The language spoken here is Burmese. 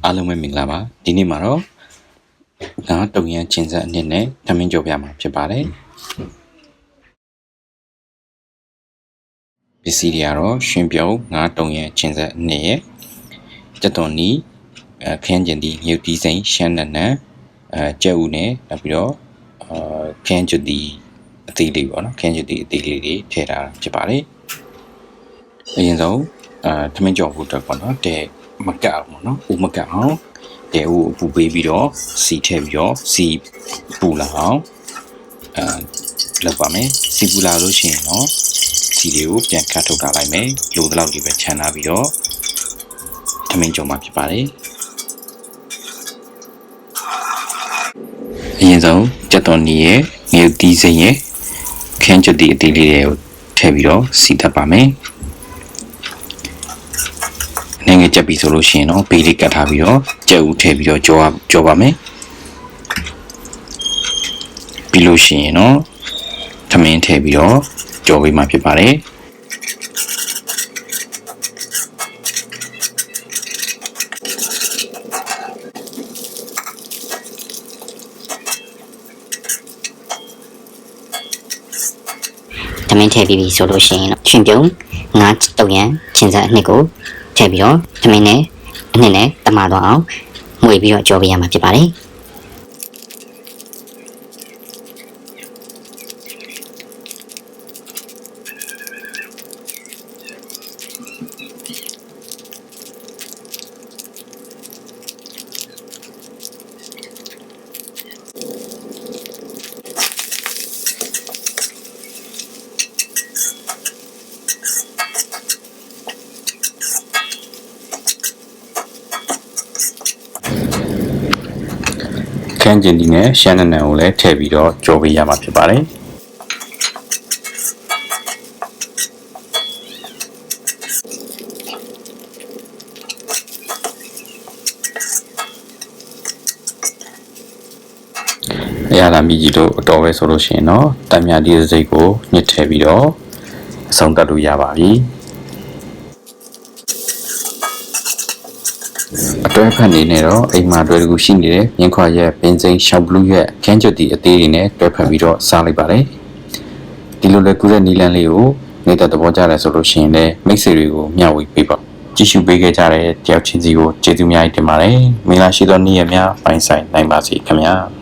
အားလုံးပဲမင်္ဂလာပါဒီနေ့မှာတော့ငါတုံရန်ချင်းဆက်အနှစ်နဲ့ထမင်းကြော်ပြမှာဖြစ်ပါတယ်ပစ္စည်းတွေကတော့ရှင်ပြုံးငါတုံရန်ချင်းဆက်အနှစ်ရဲ့ကြက်သွန်နီခင်းကျင်ဒီမြုပ်တီးစိန်ရှမ်းနနကြက်ဥနဲ့နောက်ပြီးတော့ခင်းကျင်ဒီအသေးလေးပေါ့နော်ခင်းကျင်ဒီအသေးလေးတွေထည့်ထားဖြစ်ပါတယ်အရင်ဆုံးထမင်းကြော်ဖို့အတွက်ပေါ့နော်တဲ့မကအောင်ပေါ့နော်ဥမကအောင်တဲဥပူပေးပြီးတော့စီထည့်ပြီးတော့စီပူလာအောင်လောက်ပါမယ်စီပူလာလို့ရှိရင်တော့စီတွေကိုပြန်ခတ်ထုတ်ထားလိုက်မယ်လိုသလောက်ဒီပဲခြံထားပြီးတော့ထမင်းကြော်မှာဖြစ်ပါတယ်အရင်ဆုံးကြက်သွန်နီရဲ့ငရုတ်သီးစိမ်းရဲ့ခင်းကျတီအသေးလေးတွေကိုထည့်ပြီးတော့စီထပ်ပါမယ်နိုင်ငံကြက်ပြီးဆိုလို့ရှိရင်တော့ပေးလေးကတ်ထားပြီးတော့ကြက်ဥထည့်ပြီးတော့ကြောပါမယ်ပြီးလို့ရှိရင်တော့ထမင်းထည့်ပြီးတော့ကြောပေးမှာဖြစ်ပါတယ်ထမင်းထည့်ပြီးပြီဆိုလို့ရှိရင်တော့ရှင်ပြုံးငါတုံရန်ချင်းစားအနှစ်ကိုထည့်ပြီးတော့ထမင်းနဲ့အနှစ်နဲ့တမသွားအောင်မှွေပြီးတော့ကြောပေးရမှာဖြစ်ပါတယ်ခင်းကျင်ဒီနဲ့ရှမ်းနနကိုလည်းထည့်ပြီးတော့ကြောပေးရမှာဖြစ်ပါတယ်အရာလာမြည်ကြီးတို့အတော်ပဲဆိုလို့ရှိရင်တော့တံမြာဒီစိတ်ကိုညှစ်ထည့်ပြီးတော့အဆုံးသတ်လို့ရပါပြီအတွဲဖက်နေနဲ့တော့အိမ်မှာတွေ့တကူရှိနေတဲ့မြင်းခွာရက်ပင်စိမ်းရှောက်ဘလူးရက်ခင်းကျွတ်တီအသေးတွေနဲ့တွဲဖက်ပြီးတော့စားလိုက်ပါတယ်ဒီလိုလေကူတဲ့နီလန်းလေးကိုနေတဲ့သဘောကျတယ်ဆိုလို့ရှိရင်လည်းမိတ်ဆွေတွေကိုမျှဝေပေးပါကြည့်ရှုပေးခဲ့ကြတဲ့တယောက်ချင်းစီကိုကျေးဇူးများတင်ပါတယ်မင်္ဂလာရှိသောနေ့ရက်များပိုင်ဆိုင်နိုင်ပါစေခင်ဗျာ